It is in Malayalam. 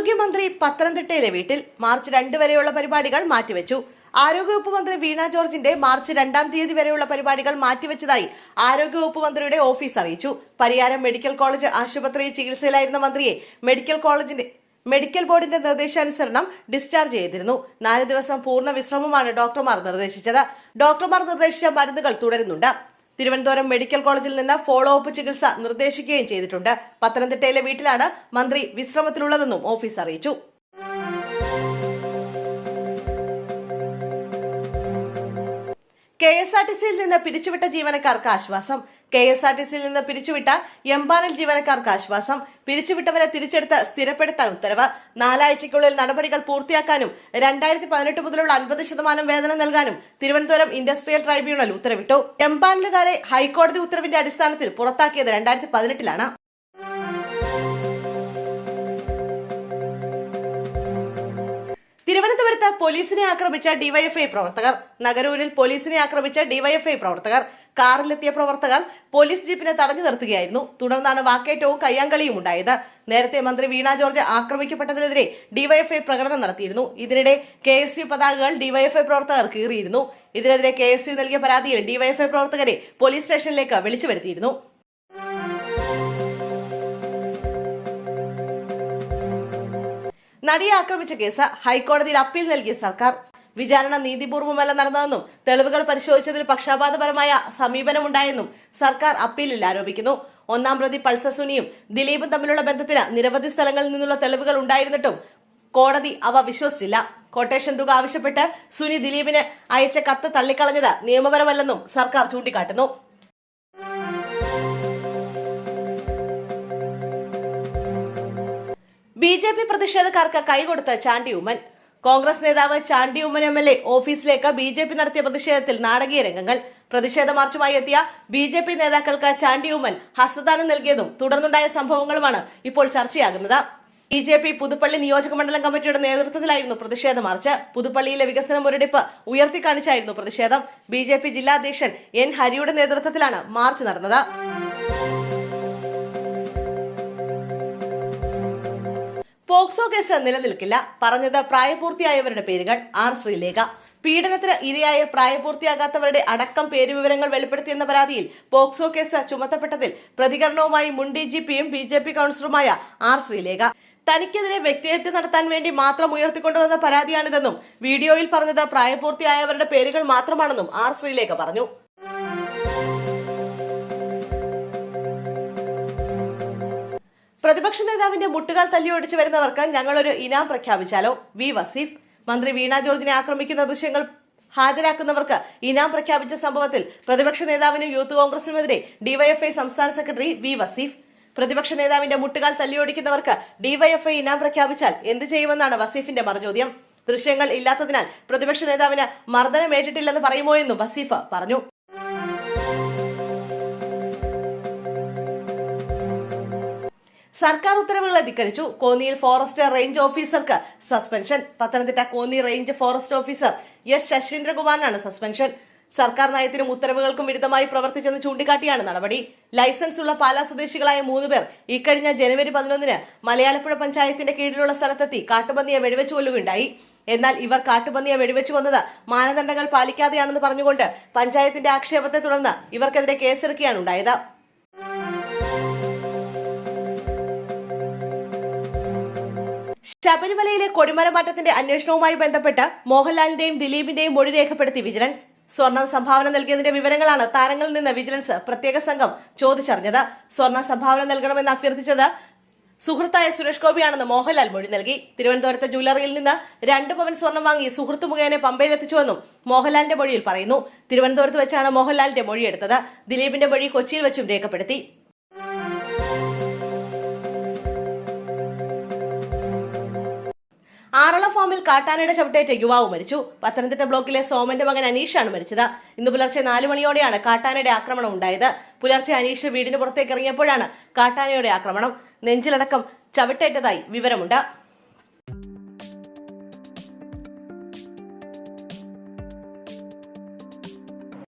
ആരോഗ്യമന്ത്രി പത്തനംതിട്ടയിലെ വീട്ടിൽ മാർച്ച് 2 വരെയുള്ള പരിപാടികൾ മാറ്റിവെച്ചു. ആരോഗ്യവകുപ്പ് മന്ത്രി വീണ ജോർജിന്റെ മാർച്ച് 2-ാം തീയതി വരെയുള്ള പരിപാടികൾ മാറ്റിവെച്ചതായി ആരോഗ്യവകുപ്പ് മന്ത്രിയുടെ ഓഫീസ് അറിയിച്ചു. പരിയാരം മെഡിക്കൽ കോളേജ് ആശുപത്രിയിൽ ചികിത്സയിലായിരുന്ന മന്ത്രിയെ മെഡിക്കൽ ബോർഡിന്റെ നിർദ്ദേശാനുസരണം ഡിസ്ചാർജ് ചെയ്തിരുന്നു. 4 ദിവസം പൂർണ്ണ വിശ്രമമാണ് ഡോക്ടർമാർ നിർദ്ദേശിച്ചത്. ഡോക്ടർമാർ നിർദ്ദേശിച്ച മരുന്നുകൾ തുടരുന്നുണ്ട്. തിരുവനന്തപുരം മെഡിക്കൽ കോളേജിൽ നിന്ന് ഫോളോ അപ്പ് ചികിത്സ നിർദ്ദേശിക്കുകയും ചെയ്തിട്ടുണ്ട്. പത്തനംതിട്ടയിലെ വീട്ടിലാണ് മന്ത്രി വിശ്രമത്തിലുള്ളതെന്നും ഓഫീസ് അറിയിച്ചു. KSRTCയിൽ നിന്ന് പിരിച്ചുവിട്ട ജീവനക്കാർക്ക് ആശ്വാസം. KSRTCയിൽ നിന്ന് പിരിച്ചുവിട്ട എംപാനൽ ജീവനക്കാർക്ക് ആശ്വാസം. പിരിച്ചുവിട്ടവരെ തിരിച്ചെടുത്ത് സ്ഥിരപ്പെടുത്താൻ ഉത്തരവ്. 4 ആഴ്ചയ്ക്കുള്ളിൽ നടപടികൾ പൂർത്തിയാക്കാനും 2018 മുതലുള്ള 50% വേതനം നൽകാനും തിരുവനന്തപുരം ഇൻഡസ്ട്രിയൽ ട്രൈബ്യൂണൽ ഉത്തരവിട്ടു. എംപാനലുകാരെ ഹൈക്കോടതി ഉത്തരവിന്റെ അടിസ്ഥാനത്തിൽ പുറത്താക്കിയത് 2018-ലാണ്. തിരുവനന്തപുരത്ത് പോലീസിനെ ആക്രമിച്ച ഡിവൈഎഫ്ഐ പ്രവർത്തകർ. നഗരൂരിൽ പോലീസിനെ ആക്രമിച്ച ഡിവൈഎഫ്ഐ പ്രവർത്തകർ. കാറിലെത്തിയ പ്രവർത്തകർ പോലീസ് ജീപ്പിനെ തടഞ്ഞു നിർത്തുകയായിരുന്നു. തുടർന്നാണ് വാക്കേറ്റവും കയ്യാങ്കളിയും ഉണ്ടായത്. നേരത്തെ മന്ത്രി വീണ ജോർജ് ആക്രമിക്കപ്പെട്ടതിനെതിരെ ഡിവൈഎഫ്ഐ പ്രകടനം നടത്തിയിരുന്നു. ഇതിനിടെ KSU പതാകകൾ ഡിവൈഎഫ്ഐ പ്രവർത്തകർ കീറിയിരുന്നു. ഇതിനെതിരെ KSU നൽകിയ പരാതിയിൽ ഡിവൈഎഫ്ഐ പ്രവർത്തകരെ പോലീസ് സ്റ്റേഷനിലേക്ക് വിളിച്ചു വരുത്തിയിരുന്നു. നടിയെ ആക്രമിച്ച കേസ് ഹൈക്കോടതിയിൽ അപ്പീൽ നൽകിയ സർക്കാർ. വിചാരണ നീതിപൂർവമല്ല നടന്നതെന്നും തെളിവുകൾ പരിശോധിച്ചതിൽ പക്ഷപാതപരമായ സമീപനമുണ്ടായെന്നും സർക്കാർ അപ്പീലിൽ ആരോപിക്കുന്നു. 1-ാം പ്രതി പൾസർ സുനിയും ദിലീപും തമ്മിലുള്ള ബന്ധത്തിന് നിരവധി സ്ഥലങ്ങളിൽ നിന്നുള്ള തെളിവുകൾ ഉണ്ടായിരുന്നിട്ടും കോടതി അവ വിശ്വസിച്ചില്ല. കൊട്ടേഷൻ തുക ആവശ്യപ്പെട്ട് സുനി ദിലീപിന് അയച്ച കത്ത് തള്ളിക്കളഞ്ഞത് നിയമപരമല്ലെന്നും സർക്കാർ ചൂണ്ടിക്കാട്ടുന്നു. BJP പ്രതിഷേധക്കാർക്ക് കൈകൊടുത്ത ചാണ്ടി ഉമ്മൻ. കോൺഗ്രസ് നേതാവ് ചാണ്ടി ഉമ്മൻ MLA ഓഫീസിലേക്ക് BJP നടത്തിയ പ്രതിഷേധത്തിൽ നാടകീയ രംഗങ്ങൾ. പ്രതിഷേധ മാർച്ചുമായി എത്തിയ BJP നേതാക്കൾക്ക് ചാണ്ടി ഉമ്മൻ ഹസ്തദാനം നൽകിയതും തുടർന്നുണ്ടായ സംഭവങ്ങളുമാണ് ഇപ്പോൾ ചർച്ചയാകുന്നത്. BJP പുതുപ്പള്ളി നിയോജക മണ്ഡലം കമ്മിറ്റിയുടെ നേതൃത്വത്തിലായിരുന്നു പ്രതിഷേധ മാർച്ച്. പുതുപ്പള്ളിയിലെ വികസന മുരടിപ്പ് ഉയർത്തിക്കാണിച്ചായിരുന്നു പ്രതിഷേധം. BJP ജില്ലാ അധ്യക്ഷൻ N ഹരിയുടെ നേതൃത്വത്തിലാണ് മാർച്ച് നടന്നത്. പോക്സോ കേസ് നിലനിൽക്കില്ല. പറഞ്ഞത് പ്രായപൂർത്തിയായവരുടെ പേരുകൾ. R ശ്രീലേഖ. പീഡനത്തിന് ഇരയായ പ്രായപൂർത്തിയാകാത്തവരുടെ അടക്കം പേരുവിവരങ്ങൾ വെളിപ്പെടുത്തിയെന്ന പരാതിയിൽ പോക്സോ കേസ് ചുമത്തപ്പെട്ടതിൽ പ്രതികരണവുമായി മുൻ DGPയും BJP കൗൺസിലറുമായ R ശ്രീലേഖ. തനിക്കെതിരെ വ്യക്തിഹത്യ നടത്താൻ വേണ്ടി മാത്രം ഉയർത്തിക്കൊണ്ടുവന്ന പരാതിയാണിതെന്നും വീഡിയോയിൽ പറഞ്ഞത് പ്രായപൂർത്തിയായവരുടെ പേരുകൾ മാത്രമാണെന്നും R ശ്രീലേഖ പറഞ്ഞു. പ്രതിപക്ഷ നേതാവിന്റെ മുട്ടുകാൽ തല്ലിയൊടിച്ചു വരുന്നവർക്ക് ഞങ്ങളൊരു ഇനാം പ്രഖ്യാപിച്ചാലോ? V വസീഫ്. മന്ത്രി വീണ ജോർജിനെ ആക്രമിക്കുന്ന ദൃശ്യങ്ങൾ ഹാജരാക്കുന്നവർക്ക് ഇനാം പ്രഖ്യാപിച്ച സംഭവത്തിൽ പ്രതിപക്ഷ നേതാവിനും യൂത്ത് കോൺഗ്രസിനുമെതിരെ DYFI സംസ്ഥാന സെക്രട്ടറി V വസീഫ്. പ്രതിപക്ഷ നേതാവിന്റെ മുട്ടുകാൽ തല്ലിയൊടിക്കുന്നവർക്ക് DYFI ഇനാം പ്രഖ്യാപിച്ചാൽ എന്ത് ചെയ്യുമെന്നാണ് വസീഫിന്റെ മറുചോദ്യം. ദൃശ്യങ്ങൾ ഇല്ലാത്തതിനാൽ പ്രതിപക്ഷ നേതാവിന് മർദ്ദനമേറ്റിട്ടില്ലെന്ന് പറയുമോ എന്നും വസീഫ് പറഞ്ഞു. സർക്കാർ ഉത്തരവുകളെ ധിക്കരിച്ചു. കോന്നിയിൽ ഫോറസ്റ്റ് റേഞ്ച് ഓഫീസർക്ക് suspension. Pathanamthitta Konni range forest officer S ശശീന്ദ്രകുമാറിനാണ് സസ്പെൻഷൻ. സർക്കാർ നയത്തിനും ഉത്തരവുകൾക്കും വിരുദ്ധമായി പ്രവർത്തിച്ചെന്ന് ചൂണ്ടിക്കാട്ടിയാണ് നടപടി. ലൈസൻസ് ഉള്ള പാലാ സ്വദേശികളായ 3 പേർ ഇക്കഴിഞ്ഞ ജനുവരി 11-ന് മലയാലപ്പുഴ പഞ്ചായത്തിന്റെ കീഴിലുള്ള സ്ഥലത്തെത്തി കാട്ടുപന്നിയെ വെടിവെച്ചു കൊല്ലുകയുണ്ടായി. എന്നാൽ ഇവർ കാട്ടുപന്നിയെ വെടിവെച്ചു കൊന്നത് മാനദണ്ഡങ്ങൾ പാലിക്കാതെയാണെന്ന് പറഞ്ഞുകൊണ്ട് പഞ്ചായത്തിന്റെ ആക്ഷേപത്തെ തുടർന്ന് ഇവർക്കെതിരെ കേസെടുക്കുകയാണ് ഉണ്ടായത്. ശബരിമലയിലെ കൊടിമരമാറ്റത്തിന്റെ അന്വേഷണവുമായി ബന്ധപ്പെട്ട് മോഹൻലാലിന്റെയും ദിലീപിന്റെയും മൊഴി രേഖപ്പെടുത്തി വിജിലൻസ്. സ്വർണം സംഭാവന നൽകിയതിന്റെ വിവരങ്ങളാണ് താരങ്ങളിൽ നിന്ന് വിജിലൻസ് പ്രത്യേക സംഘം ചോദിച്ചറിഞ്ഞത്. സ്വർണം സംഭാവന നൽകണമെന്ന് അഭ്യർത്ഥിച്ചത് സുഹൃത്തായ സുരേഷ് ഗോപിയാണെന്ന് മോഹൻലാൽ മൊഴി നൽകി. തിരുവനന്തപുരത്തെ ജ്വല്ലറിയിൽ നിന്ന് 2 പവൻ സ്വർണം വാങ്ങി സുഹൃത്തു മുഖേന പമ്പയിലെത്തിച്ചുവെന്നും മോഹൻലാലിന്റെ മൊഴിയിൽ പറയുന്നു. തിരുവനന്തപുരത്ത് വെച്ചാണ് മോഹൻലാലിന്റെ മൊഴിയെടുത്തത്. ദിലീപിന്റെ മൊഴി കൊച്ചിയിൽ വെച്ചും രേഖപ്പെടുത്തി. ആറള ഫാമിൽ കാട്ടാനയുടെ ചവിട്ടേറ്റ് യുവാവ് മരിച്ചു. പത്തനംതിട്ട ബ്ലോക്കിലെ സോമന്റെ മകൻ അനീഷാണ് മരിച്ചത്. ഇന്ന് പുലർച്ചെ 4 മണിയോടെയാണ് കാട്ടാനയുടെ ആക്രമണം ഉണ്ടായത്. പുലർച്ചെ അനീഷ് വീടിന് പുറത്തേക്ക് ഇറങ്ങിയപ്പോഴാണ് കാട്ടാനയുടെ ആക്രമണം. നെഞ്ചിലടക്കം ചവിട്ടേറ്റതായി വിവരമുണ്ട്.